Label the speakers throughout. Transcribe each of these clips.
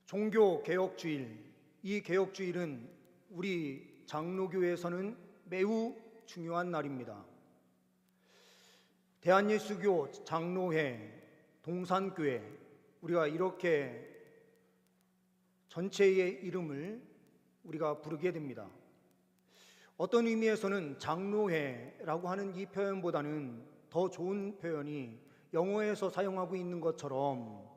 Speaker 1: 종교개혁주일, 이 개혁주일은 우리 장로교회에서는 매우 중요한 날입니다. 대한예수교 장로회, 동산교회, 우리가 이렇게 전체의 이름을 우리가 부르게 됩니다. 어떤 의미에서는 장로회라고 하는 이 표현보다는 더 좋은 표현이 영어에서 사용하고 있는 것처럼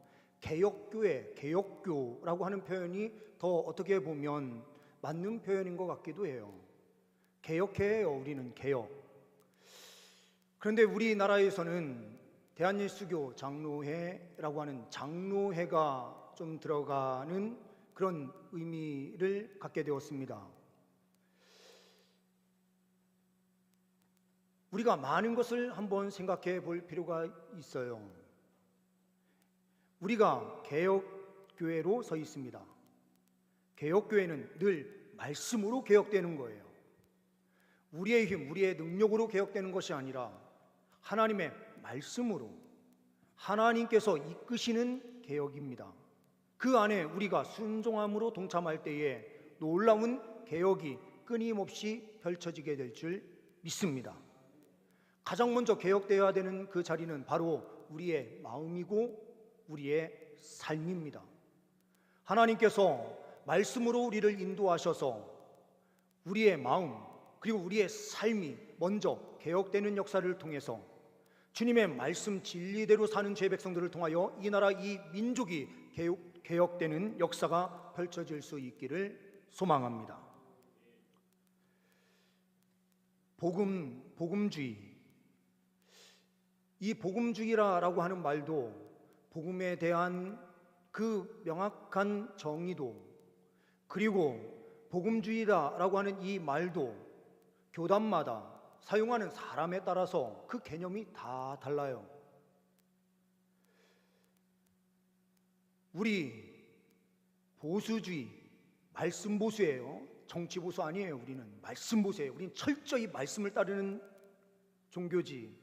Speaker 1: 개혁교회, 개혁교라고 하는 표현이 더 어떻게 보면 맞는 표현인 것 같기도 해요. 개혁해요, 우리는 개혁. 그런데 우리나라에서는 대한예수교 장로회라고 하는 장로회가 좀 들어가는 그런 의미를 갖게 되었습니다. 우리가 많은 것을 한번 생각해 볼 필요가 있어요. 우리가 개혁교회로 서 있습니다. 개혁교회는 늘 말씀으로 개혁되는 거예요. 우리의 힘, 우리의 능력으로 개혁되는 것이 아니라 하나님의 말씀으로 하나님께서 이끄시는 개혁입니다. 그 안에 우리가 순종함으로 동참할 때에 놀라운 개혁이 끊임없이 펼쳐지게 될 줄 믿습니다. 가장 먼저 개혁되어야 되는 그 자리는 바로 우리의 마음이고 우리의 삶입니다. 하나님께서 말씀으로 우리를 인도하셔서 우리의 마음 그리고 우리의 삶이 먼저 개혁되는 역사를 통해서 주님의 말씀 진리대로 사는 제 백성들을 통하여 이 나라 이 민족이 개혁되는 역사가 펼쳐질 수 있기를 소망합니다. 복음주의, 이 복음주의라고 하는 말도 복음에 대한 그 명확한 정의도 그리고 복음주의라고 하는 이 말도 교단마다 사용하는 사람에 따라서 그 개념이 다 달라요. 우리 보수주의, 말씀 보수예요. 정치 보수 아니에요. 우리는 말씀 보수예요. 우리는 철저히 말씀을 따르는 종교지.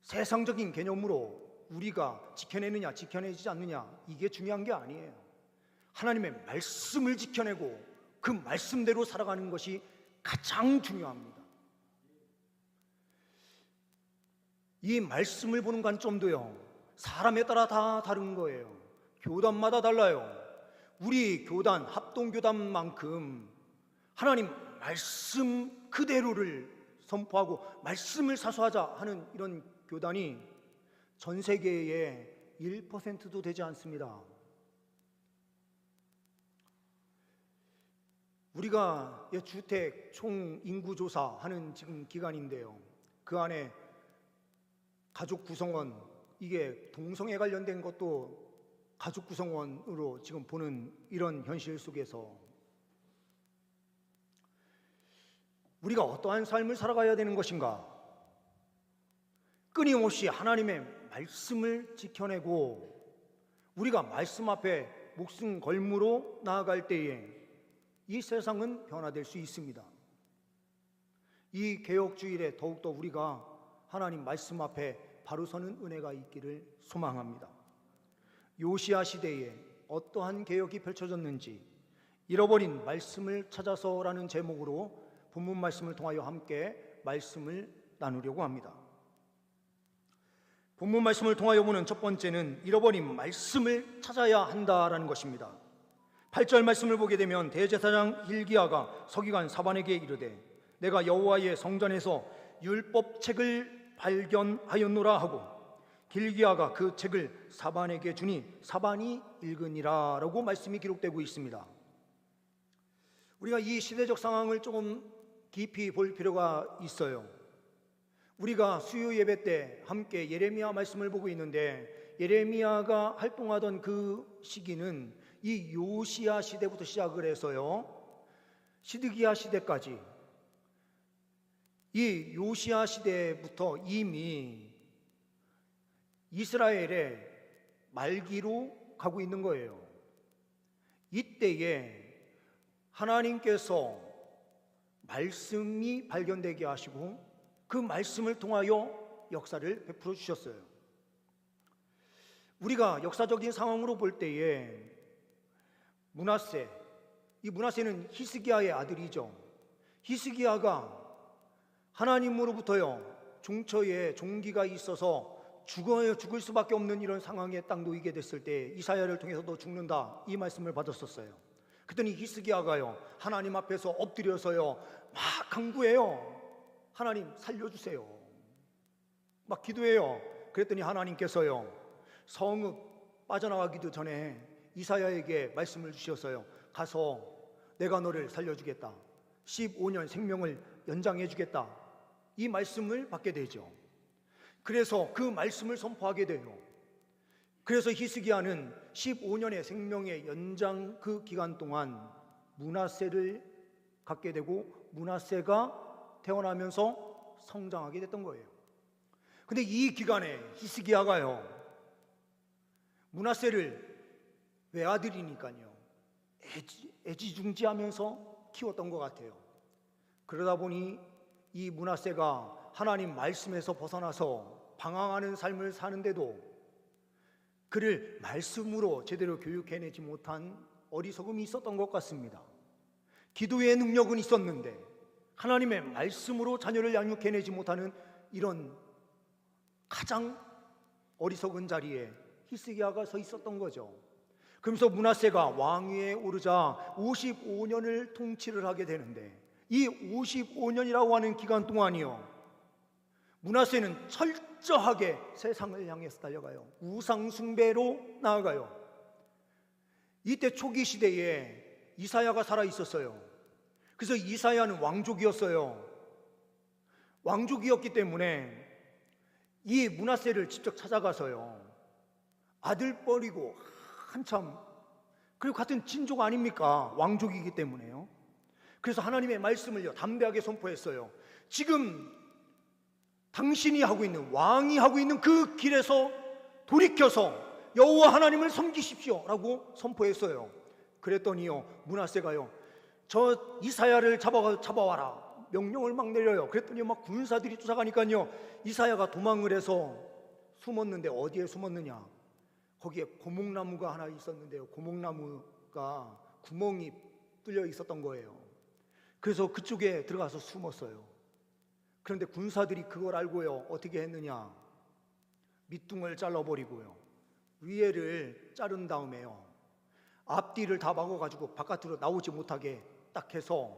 Speaker 1: 세상적인 개념으로 우리가 지켜내느냐 지켜내지 않느냐 이게 중요한 게 아니에요. 하나님의 말씀을 지켜내고 그 말씀대로 살아가는 것이 가장 중요합니다. 이 말씀을 보는 관점도요 사람에 따라 다 다른 거예요. 교단마다 달라요. 우리 교단, 합동교단만큼 하나님 말씀 그대로를 선포하고 말씀을 사수하자 하는 이런 교단이 전 세계의 1%도 되지 않습니다. 우리가 주택 총 인구 조사하는 지금 기간인데요. 그 안에 가족 구성원, 이게 동성애 관련된 것도 가족 구성원으로 지금 보는 이런 현실 속에서 우리가 어떠한 삶을 살아가야 되는 것인가? 끊임없이 하나님의 말씀을 지켜내고 우리가 말씀 앞에 목숨 걸므로 나아갈 때에 이 세상은 변화될 수 있습니다. 이 개혁주일에 더욱더 우리가 하나님 말씀 앞에 바로 서는 은혜가 있기를 소망합니다. 요시야 시대에 어떠한 개혁이 펼쳐졌는지 잃어버린 말씀을 찾아서라는 제목으로 본문 말씀을 통하여 함께 말씀을 나누려고 합니다. 본문 말씀을 통하여 보는 첫 번째는 잃어버린 말씀을 찾아야 한다라는 것입니다. 8절 말씀을 보게 되면 대제사장 hil기야가 서기관 사반에게 이르되 내가 여호와의 성전에서 율법책을 발견하였노라 하고 hil기야가 그 책을 사반에게 주니 사반이 읽으니라 라고 말씀이 기록되고 있습니다. 우리가 이 시대적 상황을 조금 깊이 볼 필요가 있어요. 우리가 수요 예배 때 함께 예레미야 말씀을 보고 있는데 예레미야가 활동하던 그 시기는 이 요시야 시대부터 시작을 해서요 시드기야 시대까지 이 요시야 시대부터 이미 이스라엘의 말기로 가고 있는 거예요. 이때에 하나님께서 말씀이 발견되게 하시고 그 말씀을 통하여 역사를 베풀어 주셨어요. 우리가 역사적인 상황으로 볼 때에 므낫세, 이 므낫세는 히스기야의 아들이죠. 히스기야가 하나님으로부터요 종처에 종기가 있어서 죽을 수밖에 없는 이런 상황에 딱 놓이게 됐을 때 이사야를 통해서 너 죽는다 이 말씀을 받았었어요. 그랬더니 히스기야가요 하나님 앞에서 엎드려서요 막 간구해요. 하나님 살려주세요. 막 기도해요. 그랬더니 하나님께서요 성읍 빠져나가기도 전에 이사야에게 말씀을 주셨어요. 가서 내가 너를 살려주겠다. 15년 생명을 연장해 주겠다. 이 말씀을 받게 되죠. 그래서 그 말씀을 선포하게 돼요. 그래서 히스기야는 15년의 생명의 연장 그 기간 동안 므낫세를 갖게 되고 므낫세가 태어나면서 성장하게 됐던 거예요. 근데 이 기간에 히스기야가요 므낫세를 외아들이니까요 애지중지하면서 키웠던 것 같아요. 그러다 보니 이 므낫세가 하나님 말씀에서 벗어나서 방황하는 삶을 사는데도 그를 말씀으로 제대로 교육해내지 못한 어리석음이 있었던 것 같습니다. 기도의 능력은 있었는데 하나님의 말씀으로 자녀를 양육해내지 못하는 이런 가장 어리석은 자리에 히스기야가 서 있었던 거죠. 그러면서 므낫세가 왕위에 오르자 55년을 통치를 하게 되는데 이 55년이라고 하는 기간 동안이요 므낫세는 철저하게 세상을 향해서 달려가요. 우상 숭배로 나아가요. 이때 초기 시대에 이사야가 살아 있었어요. 그래서 이사야는 왕족이었어요. 왕족이었기 때문에 이 므낫세를 직접 찾아가서요 아들 버리고 한참 그리고 같은 친족 아닙니까? 왕족이기 때문에요. 그래서 하나님의 말씀을요 담대하게 선포했어요. 지금 당신이 하고 있는 왕이 하고 있는 그 길에서 돌이켜서 여호와 하나님을 섬기십시오 라고 선포했어요. 그랬더니요 므낫세가요 저 이사야를 잡아와라 명령을 막 내려요. 그랬더니 막 군사들이 쫓아가니까요 이사야가 도망을 해서 숨었는데 어디에 숨었느냐? 거기에 고목나무가 하나 있었는데요 고목나무가 구멍이 뚫려 있었던 거예요. 그래서 그쪽에 들어가서 숨었어요. 그런데 군사들이 그걸 알고요 어떻게 했느냐? 밑둥을 잘라버리고요 위에를 자른 다음에요 앞뒤를 다 막아가지고 바깥으로 나오지 못하게 딱 해서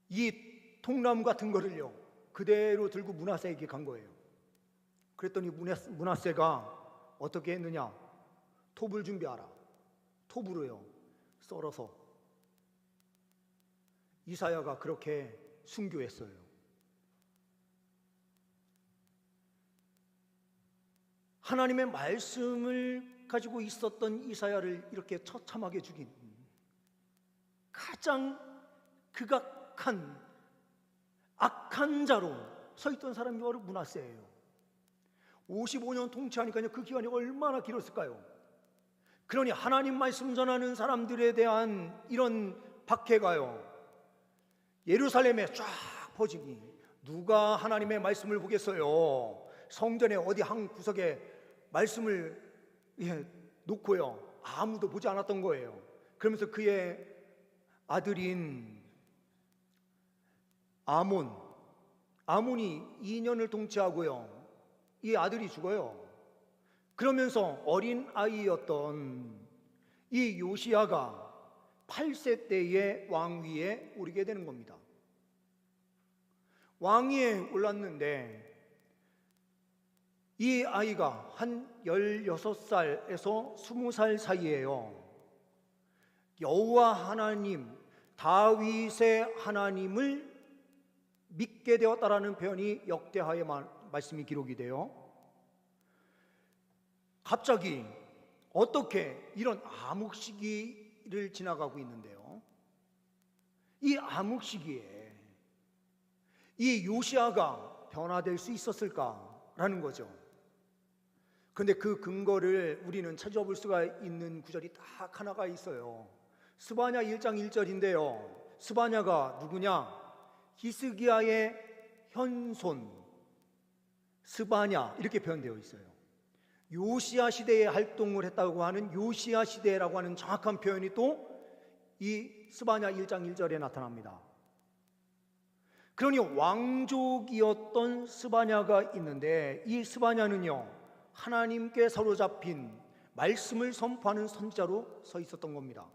Speaker 1: 이 통나무 같은 거를요 그대로 들고 므낫세에게 간 거예요. 그랬더니 므낫세가 어떻게 했느냐? 톱을 준비하라. 톱으로요 썰어서 이사야가 그렇게 순교했어요. 하나님의 말씀을 가지고 있었던 이사야를 이렇게 처참하게 죽인 가장 극악한 악한 자로 서 있던 사람이 바로 므낫세예요. 55년 통치하니까요 그 기간이 얼마나 길었을까요? 그러니 하나님 말씀 전하는 사람들에 대한 이런 박해가요 예루살렘에 쫙 퍼지니 누가 하나님의 말씀을 보겠어요? 성전에 어디 한 구석에 말씀을 놓고요 아무도 보지 않았던 거예요. 그러면서 그의 아들인 아몬이 2년을 통치하고요 이 아들이 죽어요. 그러면서 어린 아이였던 이 요시야가 8세 때에 왕위에 오르게 되는 겁니다. 왕위에 올랐는데 이 아이가 한 16살에서 20살 사이에요 여호와 하나님 다윗의 하나님을 믿게 되었다라는 표현이 역대하의 말씀이 기록이 돼요. 갑자기 어떻게 이런 암흑 시기를 지나가고 있는데요 이 암흑 시기에 이 요시야가 변화될 수 있었을까라는 거죠. 그런데 그 근거를 우리는 찾아볼 수가 있는 구절이 딱 하나가 있어요. 스바냐 1장 1절인데요 스바냐가 누구냐? 히스기야의 현손 스바냐 이렇게 표현되어 있어요. 요시야 시대에 활동을 했다고 하는 요시야 시대라고 하는 정확한 표현이 또 이 스바냐 1장 1절에 나타납니다. 그러니 왕족이었던 스바냐가 있는데, 이 스바냐는요 하나님께 사로잡힌 말씀을 선포하는 선지자로 서 있었던 겁니다.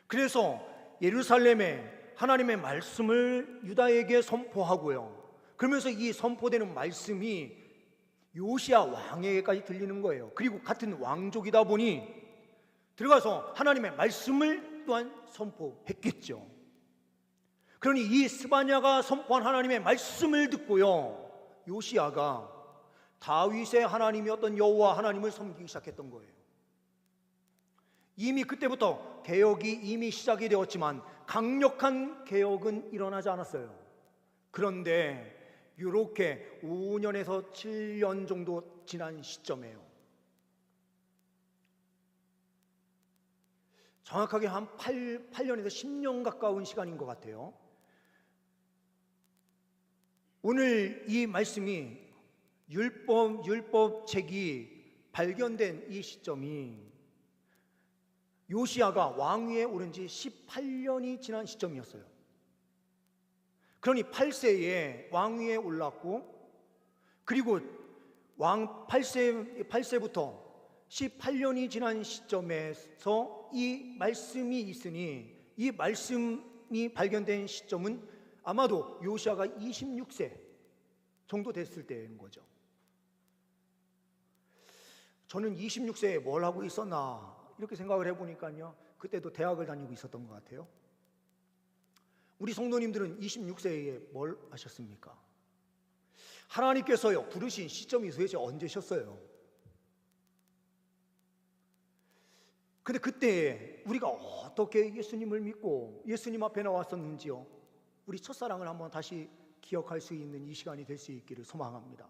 Speaker 1: 그래서 예루살렘에 하나님의 말씀을 유다에게 선포하고요, 그러면서 이 선포되는 말씀이 요시야 왕에게까지 들리는 거예요. 그리고 같은 왕족이다 보니 들어가서 하나님의 말씀을 또한 선포했겠죠. 그러니 이 스바냐가 선포한 하나님의 말씀을 듣고요, 요시야가 다윗의 하나님이었던 여호와 하나님을 섬기기 시작했던 거예요. 이미 그때부터 개혁이 이미 시작이 되었지만 강력한 개혁은 일어나지 않았어요. 그런데 이렇게 5년에서 7년 정도 지난 시점이에요. 정확하게 한 8년에서 10년 가까운 시간인 것 같아요. 오늘 이 말씀이 율법책이 발견된 이 시점이 요시야가 왕위에 오른 지 18년이 지난 시점이었어요. 그러니 8세에 왕위에 올랐고, 그리고 왕 8세부터 18년이 지난 시점에서 이 말씀이 있으니, 이 말씀이 발견된 시점은 아마도 요시야가 26세 정도 됐을 때인 거죠. 저는 26세에 뭘 하고 있었나 이렇게 생각을 해보니까요, 그때도 대학을 다니고 있었던 것 같아요. 우리 성도님들은 26세에 뭘 하셨습니까? 하나님께서요 부르신 시점이 도대체 언제셨어요? 근데 그때 우리가 어떻게 예수님을 믿고 예수님 앞에 나왔었는지요, 우리 첫사랑을 한번 다시 기억할 수 있는 이 시간이 될 수 있기를 소망합니다.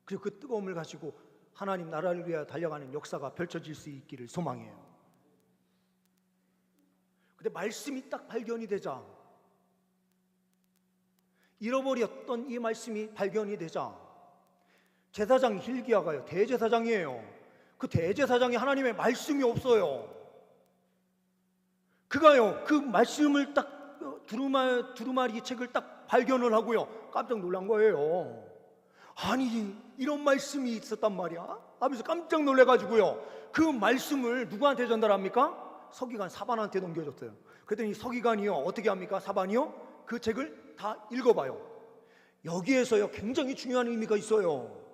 Speaker 1: 그리고 그 뜨거움을 가지고 하나님 나라를 위하여 달려가는 역사가 펼쳐질 수 있기를 소망해요. 근데 말씀이 딱 발견이 되자, 잃어버렸던 이 말씀이 발견이 되자, 제사장 hil기야가요, 대제사장이에요. 그 대제사장이 하나님의 말씀이 없어요. 그가요 그 말씀을 딱 두루마리 책을 딱 발견을 하고요, 깜짝 놀란 거예요. 아니 이런 말씀이 있었단 말이야 하면서 깜짝 놀래가지고요, 그 말씀을 누구한테 전달합니까? 서기관 사반한테 넘겨줬어요. 그랬더니 서기관이요 어떻게 합니까? 사반이요 그 책을 다 읽어봐요. 여기에서요 굉장히 중요한 의미가 있어요.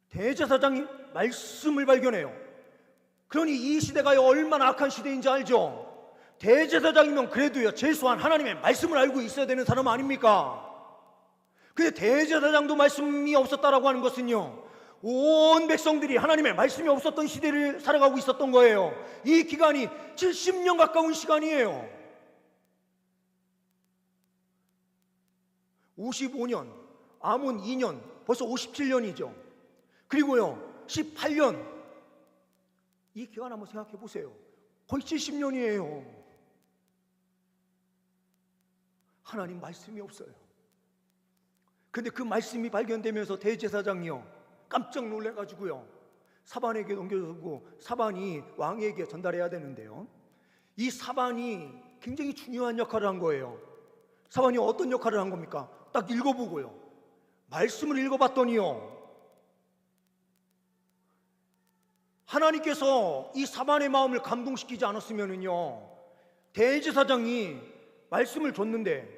Speaker 1: 대제사장이 말씀을 발견해요. 그러니 이 시대가 얼마나 악한 시대인지 알죠? 대제사장이면 그래도요 최소한 하나님의 말씀을 알고 있어야 되는 사람 아닙니까? 근데 대제사장도 말씀이 없었다라고 하는 것은요, 온 백성들이 하나님의 말씀이 없었던 시대를 살아가고 있었던 거예요. 이 기간이 70년 가까운 시간이에요. 55년, 아몬 2년, 벌써 57년이죠. 그리고요 18년, 이 기간 한번 생각해 보세요. 거의 70년이에요. 하나님 말씀이 없어요. 근데 그 말씀이 발견되면서 대제사장이요 깜짝 놀래가지고요 사반에게 넘겨주고, 사반이 왕에게 전달해야 되는데요, 이 사반이 굉장히 중요한 역할을 한 거예요. 사반이 어떤 역할을 한 겁니까? 딱 읽어보고요, 말씀을 읽어봤더니요, 하나님께서 이 사반의 마음을 감동시키지 않았으면은요, 대제사장이 말씀을 줬는데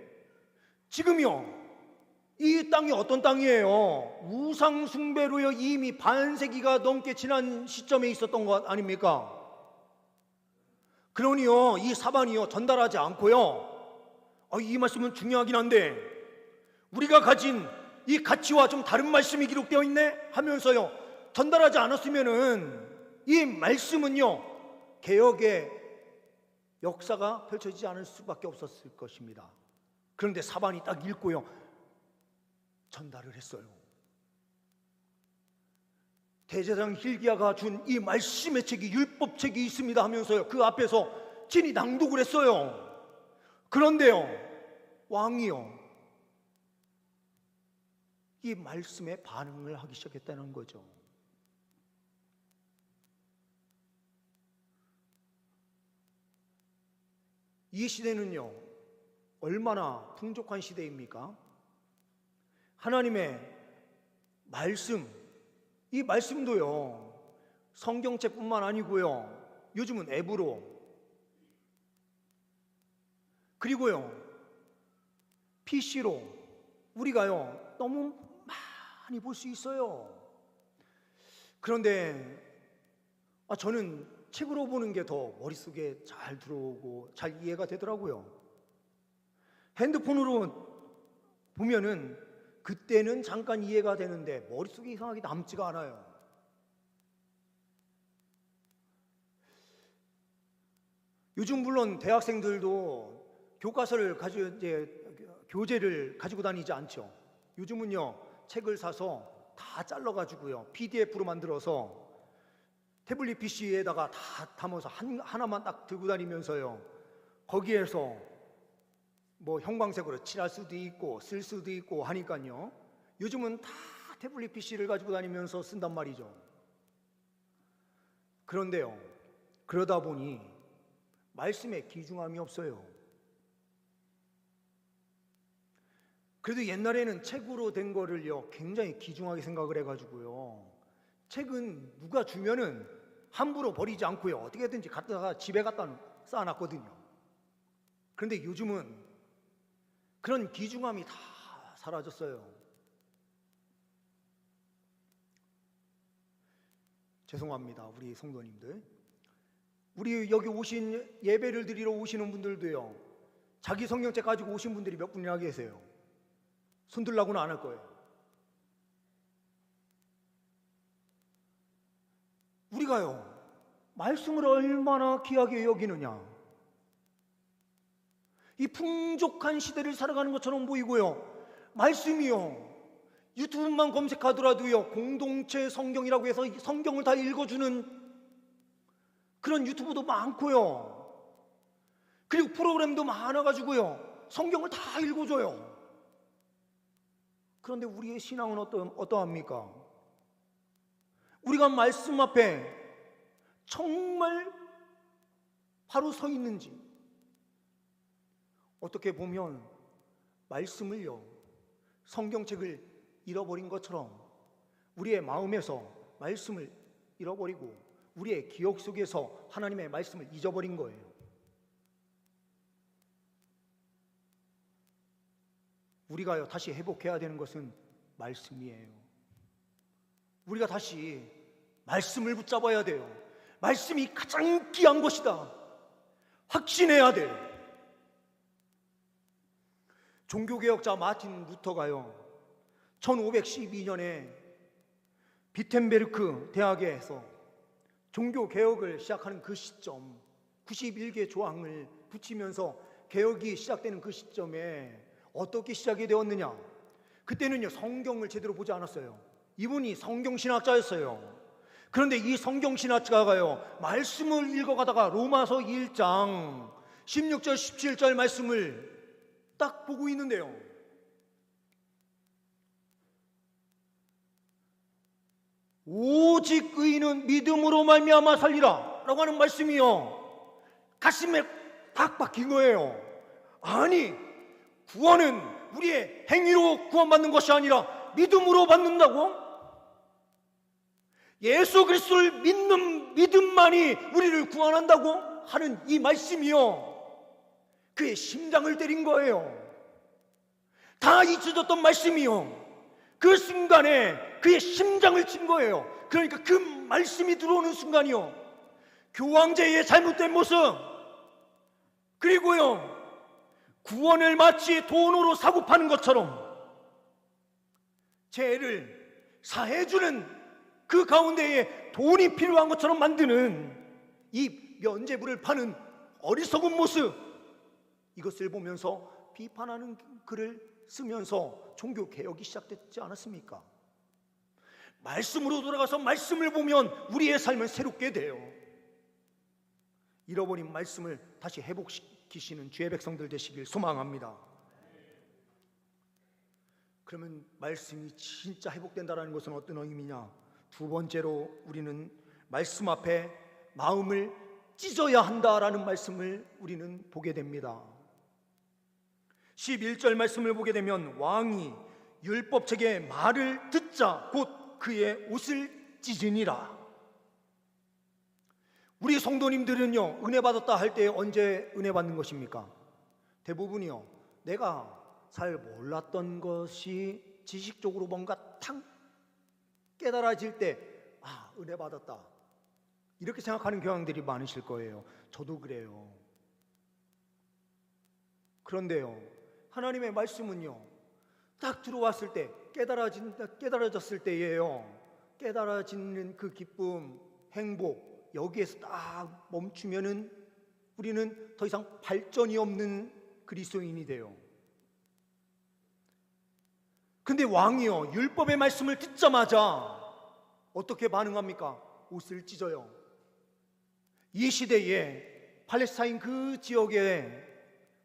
Speaker 1: 지금요 이 땅이 어떤 땅이에요? 우상 숭배로요 이미 반세기가 넘게 지난 시점에 있었던 것 아닙니까? 그러니요 이 사반이요 전달하지 않고요, 이 말씀은 중요하긴 한데 우리가 가진 이 가치와 좀 다른 말씀이 기록되어 있네 하면서요 전달하지 않았으면은 이 말씀은요 개혁의 역사가 펼쳐지지 않을 수밖에 없었을 것입니다. 그런데 사반이 딱 읽고요 전달을 했어요. 대제사장 hil기야가 준 이 말씀의 책이, 율법책이 있습니다 하면서요 그 앞에서 친히 낭독을 했어요. 그런데요 왕이요 이 말씀에 반응을 하기 시작했다는 거죠. 이 시대는요, 얼마나 풍족한 시대입니까? 하나님의 말씀, 이 말씀도요, 성경책뿐만 아니고요, 요즘은 앱으로, 그리고요, PC로 우리가요, 너무 많이 볼 수 있어요. 그런데 저는 책으로 보는 게 더 머릿속에 잘 들어오고 잘 이해가 되더라고요. 핸드폰으로 보면은 그때는 잠깐 이해가 되는데 머릿속에 이상하게 남지가 않아요. 요즘 물론 대학생들도 교과서를 교재를 가지고 다니지 않죠. 요즘은요, 책을 사서 다 잘라가지고요, PDF로 만들어서 태블릿 PC에다가 다 담아서 하나만 딱 들고 다니면서요, 거기에서 뭐 형광색으로 칠할 수도 있고 쓸 수도 있고 하니까요, 요즘은 다 태블릿 PC를 가지고 다니면서 쓴단 말이죠. 그런데요, 그러다 보니 말씀에 귀중함이 없어요. 그래도 옛날에는 책으로 된 거를요, 굉장히 귀중하게 생각을 해가지고요, 책은 누가 주면은 함부로 버리지 않고요, 어떻게든지 갖다가 집에 갖다 쌓아놨거든요. 그런데 요즘은 그런 귀중함이 다 사라졌어요. 죄송합니다, 우리 성도님들. 우리 여기 오신, 예배를 드리러 오시는 분들도요, 자기 성경책 가지고 오신 분들이 몇 분이나 계세요? 손들라고는 안 할 거예요. 우리가요, 말씀을 얼마나 귀하게 여기느냐, 이 풍족한 시대를 살아가는 것처럼 보이고요, 말씀이요, 유튜브만 검색하더라도요, 공동체 성경이라고 해서 성경을 다 읽어주는 그런 유튜브도 많고요, 그리고 프로그램도 많아가지고요, 성경을 다 읽어줘요. 그런데 우리의 신앙은 어떠합니까? 우리가 말씀 앞에 정말 바로 서 있는지, 어떻게 보면 말씀을요, 성경책을 잃어버린 것처럼 우리의 마음에서 말씀을 잃어버리고 우리의 기억 속에서 하나님의 말씀을 잊어버린 거예요. 우리가요, 다시 회복해야 되는 것은 말씀이에요. 우리가 다시 말씀을 붙잡아야 돼요. 말씀이 가장 귀한 것이다, 확신해야 돼요. 종교개혁자 마틴 루터가요, 1512년에 비텐베르크 대학에서 종교개혁을 시작하는 그 시점, 91개 조항을 붙이면서 개혁이 시작되는 그 시점에 어떻게 시작이 되었느냐, 그때는요, 성경을 제대로 보지 않았어요. 이분이 성경신학자였어요. 그런데 이 성경신학자가요, 말씀을 읽어가다가 로마서 1장 16절 17절 말씀을 딱 보고 있는데요, 오직 의인은 믿음으로 말미암아 살리라 라고 하는 말씀이요, 가슴에 딱 박힌 거예요. 아니, 구원은 우리의 행위로 구원받는 것이 아니라 믿음으로 받는다고? 예수 그리스도를 믿는 믿음만이 우리를 구원한다고 하는 이 말씀이요, 그의 심장을 때린 거예요. 다 잊혀졌던 말씀이요, 그 순간에 그의 심장을 친 거예요. 그러니까 그 말씀이 들어오는 순간이요, 교황제의 잘못된 모습, 그리고요, 구원을 마치 돈으로 사고 파는 것처럼 죄를 사해주는 그 가운데에 돈이 필요한 것처럼 만드는 이 면죄부를 파는 어리석은 모습, 이것을 보면서 비판하는 글을 쓰면서 종교개혁이 시작됐지 않았습니까? 말씀으로 돌아가서 말씀을 보면 우리의 삶은 새롭게 돼요. 잃어버린 말씀을 다시 회복시키시는 주의 백성들 되시길 소망합니다. 그러면 말씀이 진짜 회복된다는 것은 어떤 의미냐? 두 번째로 우리는 말씀 앞에 마음을 찢어야 한다라는 말씀을 우리는 보게 됩니다. 11절 말씀을 보게 되면 왕이 율법책의 말을 듣자 곧 그의 옷을 찢으니라. 우리 성도님들은요, 은혜 받았다 할 때 언제 은혜 받는 것입니까? 대부분이요, 내가 잘 몰랐던 것이 지식적으로 뭔가 탕 깨달아질 때 은혜 받았다 이렇게 생각하는 경향들이 많으실 거예요. 저도 그래요. 그런데요, 하나님의 말씀은요, 딱 들어왔을 때 깨달아졌을 때예요. 깨달아지는 그 기쁨, 행복, 여기에서 딱 멈추면은 우리는 더 이상 발전이 없는 그리스도인이 돼요. 근데 왕이요, 율법의 말씀을 듣자마자 어떻게 반응합니까? 옷을 찢어요. 이 시대에 팔레스타인 그 지역에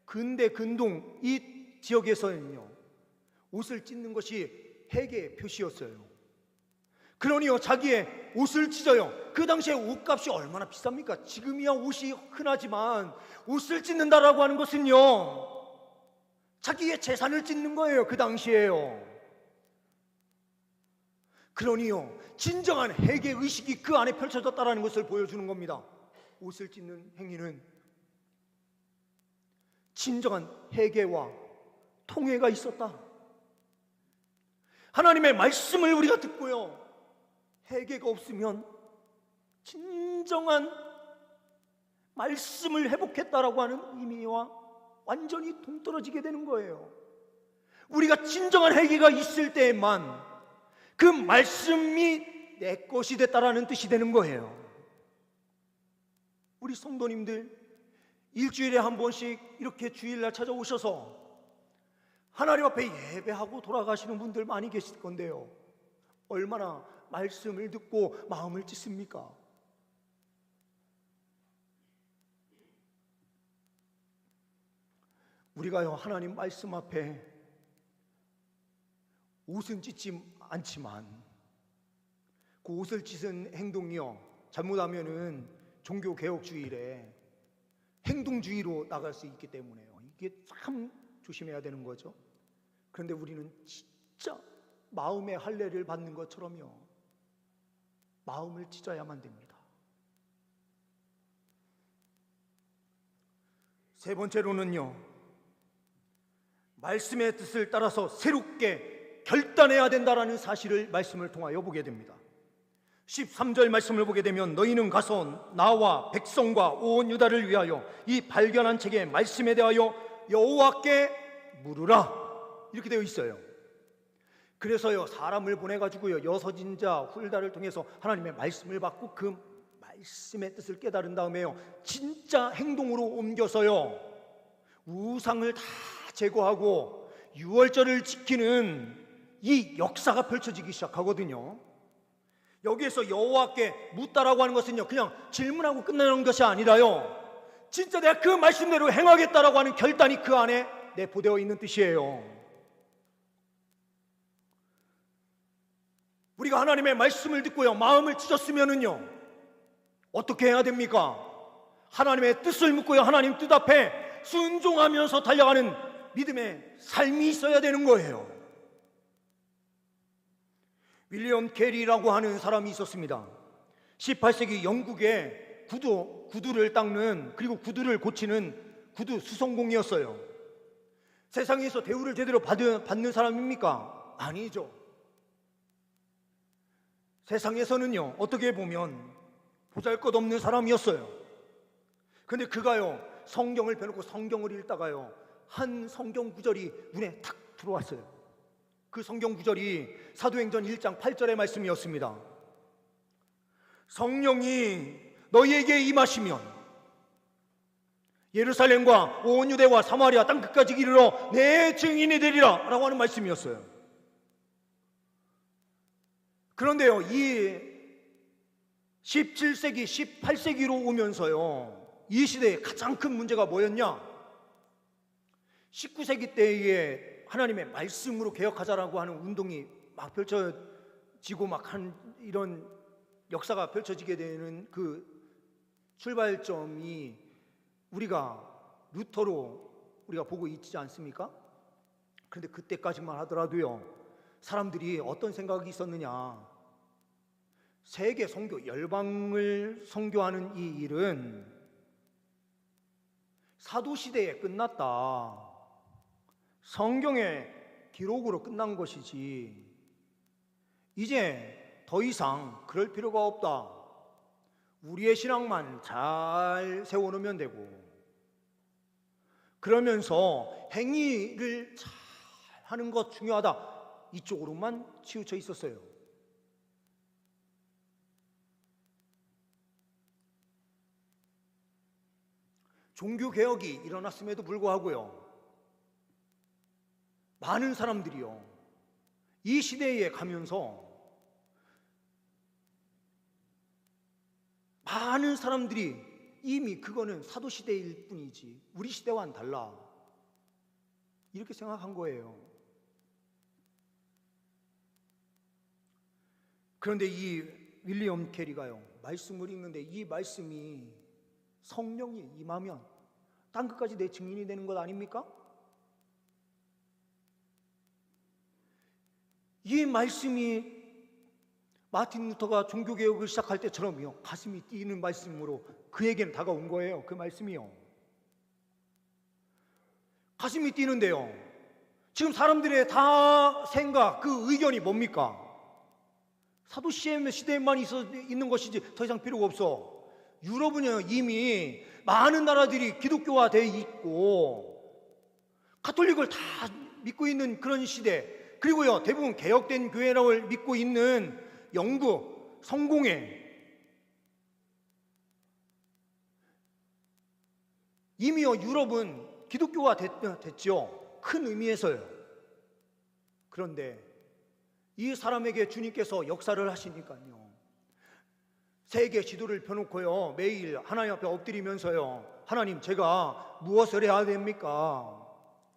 Speaker 1: 근대 근동 이 지역에서는요, 옷을 찢는 것이 회개의 표시였어요. 그러니요, 자기의 옷을 찢어요. 그 당시에 옷값이 얼마나 비쌉니까? 지금이야 옷이 흔하지만 옷을 찢는다라고 하는 것은요, 자기의 재산을 찢는 거예요. 그 당시에요. 그러니요, 진정한 회개 의식이 그 안에 펼쳐졌다라는 것을 보여주는 겁니다. 옷을 찢는 행위는 진정한 회개와 통회가 있었다. 하나님의 말씀을 우리가 듣고요, 회개가 없으면 진정한 말씀을 회복했다라고 하는 의미와 완전히 동떨어지게 되는 거예요. 우리가 진정한 회개가 있을 때에만 그 말씀이 내 것이 됐다라는 뜻이 되는 거예요. 우리 성도님들 일주일에 한 번씩 이렇게 주일날 찾아오셔서 하나님 앞에 예배하고 돌아가시는 분들 많이 계실 건데요, 얼마나 말씀을 듣고 마음을 찢습니까? 우리가요, 하나님 말씀 앞에 옷은 찢지 않지만 그 옷을 찢은 행동이요, 잘못하면은 종교개혁주의래 행동주의로 나갈 수 있기 때문에요. 이게 참 조심해야 되는 거죠. 그런데 우리는 진짜 마음의 할례를 받는 것처럼요, 마음을 찢어야만 됩니다. 세 번째로는요, 말씀의 뜻을 따라서 새롭게 결단해야 된다라는 사실을 말씀을 통하여 보게 됩니다. 13절 말씀을 보게 되면 너희는 가서 나와 백성과 온 유다를 위하여 이 발견한 책의 말씀에 대하여 여호와께 물으라 이렇게 되어 있어요. 그래서요, 사람을 보내가지고요, 여서진자 훌다를 통해서 하나님의 말씀을 받고 그 말씀의 뜻을 깨달은 다음에요, 진짜 행동으로 옮겨서요, 우상을 다 제거하고 유월절을 지키는 이 역사가 펼쳐지기 시작하거든요. 여기에서 여호와께 묻다라고 하는 것은요, 그냥 질문하고 끝나는 것이 아니라요, 진짜 내가 그 말씀대로 행하겠다라고 하는 결단이 그 안에 내포되어 있는 뜻이에요. 우리가 하나님의 말씀을 듣고요, 마음을 찢었으면은요, 어떻게 해야 됩니까? 하나님의 뜻을 묻고요, 하나님 뜻 앞에 순종하면서 달려가는 믿음의 삶이 있어야 되는 거예요. 윌리엄 캐리라고 하는 사람이 있었습니다. 18세기 영국의 구두를 닦는, 그리고 구두를 고치는 구두 수성공이었어요. 세상에서 대우를 제대로 받는 사람입니까? 아니죠. 세상에서는요, 어떻게 보면 보잘것없는 사람이었어요. 근데 그가요, 성경을 펴놓고 성경을 읽다가요, 한 성경 구절이 눈에 탁 들어왔어요. 그 성경 구절이 사도행전 1장 8절의 말씀이었습니다. 성령이 너희에게 임하시면 예루살렘과 온 유대와 사마리아 땅끝까지 이르러 내 증인이 되리라 라고 하는 말씀이었어요. 그런데요, 이 17세기, 18세기로 오면서요, 이 시대의 가장 큰 문제가 뭐였냐? 19세기 때에 하나님의 말씀으로 개혁하자라고 하는 운동이 막 펼쳐지고 막 한 이런 역사가 펼쳐지게 되는 그 출발점이 루터로 우리가 보고 있지 않습니까? 그런데 그때까지만 하더라도요, 사람들이 어떤 생각이 있었느냐, 세계 선교, 열방을 선교하는 이 일은 사도시대에 끝났다, 성경의 기록으로 끝난 것이지 이제 더 이상 그럴 필요가 없다, 우리의 신앙만 잘 세워놓으면 되고, 그러면서 행위를 잘 하는 것 중요하다, 이쪽으로만 치우쳐 있었어요. 종교개혁이 일어났음에도 불구하고요, 많은 사람들이요, 이 시대에 가면서 많은 사람들이 이미 그거는 사도시대일 뿐이지 우리 시대와는 달라, 이렇게 생각한 거예요. 그런데 이 윌리엄 캐리가요, 말씀을 읽는데 이 말씀이 성령이 임하면 땅 끝까지 내 증인이 되는 것 아닙니까? 이 말씀이 마틴 루터가 종교개혁을 시작할 때처럼요, 가슴이 뛰는 말씀으로 그에게는 다가온 거예요. 그 말씀이요, 가슴이 뛰는데요, 지금 사람들의 다 생각, 그 의견이 뭡니까? 사도 시대에만 있는 것이지 더 이상 필요가 없어. 유럽은 이미 많은 나라들이 기독교화되어 있고 가톨릭을 다 믿고 있는 그런 시대, 그리고요 대부분 개혁된 교회를 믿고 있는 영국 성공회, 이미요 유럽은 기독교화 됐죠, 큰 의미에서요. 그런데 이 사람에게 주님께서 역사를 하시니까요, 세계 지도를 펴놓고요, 매일 하나님 앞에 엎드리면서요, 하나님 제가 무엇을 해야 됩니까?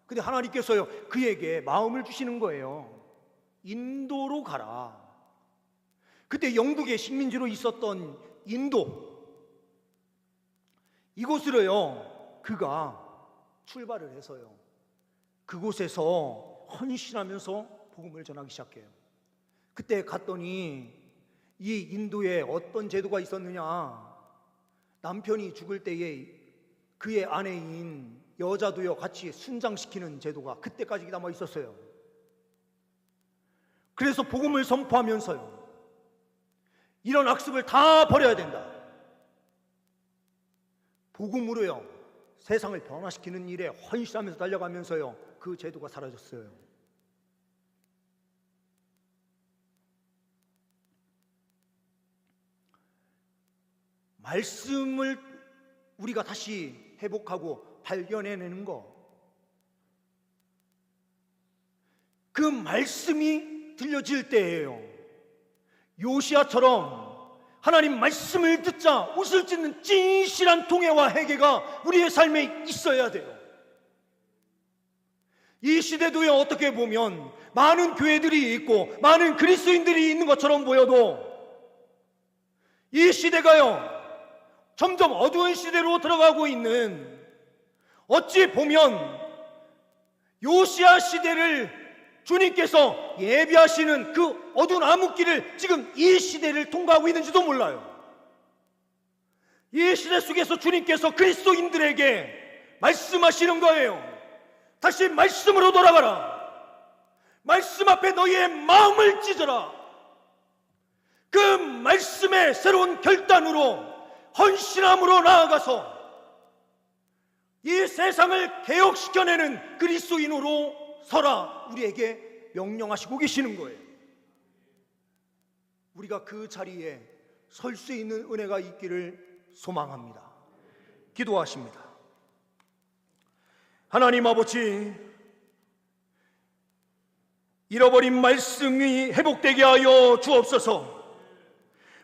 Speaker 1: 근데 하나님께서요 그에게 마음을 주시는 거예요. 인도로 가라. 그때 영국의 식민지로 있었던 인도, 이곳으로요 그가 출발을 해서요 그곳에서 헌신하면서 복음을 전하기 시작해요. 그때 갔더니 이 인도에 어떤 제도가 있었느냐, 남편이 죽을 때에 그의 아내인 여자도요 같이 순장시키는 제도가 그때까지 남아 있었어요. 그래서 복음을 선포하면서요, 이런 악습을 다 버려야 된다, 복음으로요 세상을 변화시키는 일에 헌신하면서 달려가면서요 그 제도가 사라졌어요. 말씀을 우리가 다시 회복하고 발견해내는 것, 그 말씀이 들려질 때예요, 요시야처럼 하나님 말씀을 듣자 웃을 짓는 진실한 통회와 회개가 우리의 삶에 있어야 돼요. 이 시대도요 어떻게 보면 많은 교회들이 있고 많은 그리스도인들이 있는 것처럼 보여도 이 시대가요 점점 어두운 시대로 들어가고 있는, 어찌 보면 요시야 시대를 주님께서 예비하시는 그 어두운 암흑길을 지금 이 시대를 통과하고 있는지도 몰라요. 이 시대 속에서 주님께서 그리스도인들에게 말씀하시는 거예요. 다시 말씀으로 돌아가라. 말씀 앞에 너희의 마음을 찢어라. 그 말씀의 새로운 결단으로, 헌신함으로 나아가서 이 세상을 개혁시켜내는 그리스도인으로 서라, 우리에게 명령하시고 계시는 거예요. 우리가 그 자리에 설 수 있는 은혜가 있기를 소망합니다. 기도하십니다. 하나님 아버지, 잃어버린 말씀이 회복되게 하여 주옵소서.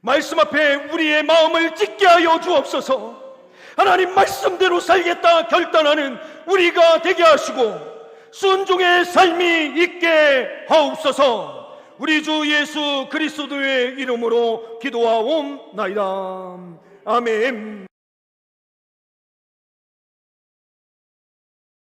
Speaker 1: 말씀 앞에 우리의 마음을 찢게 하여 주옵소서. 하나님 말씀대로 살겠다 결단하는 우리가 되게 하시고 순종의 삶이 있게 하옵소서. 우리 주 예수 그리스도의 이름으로 기도하옵나이다. 아멘.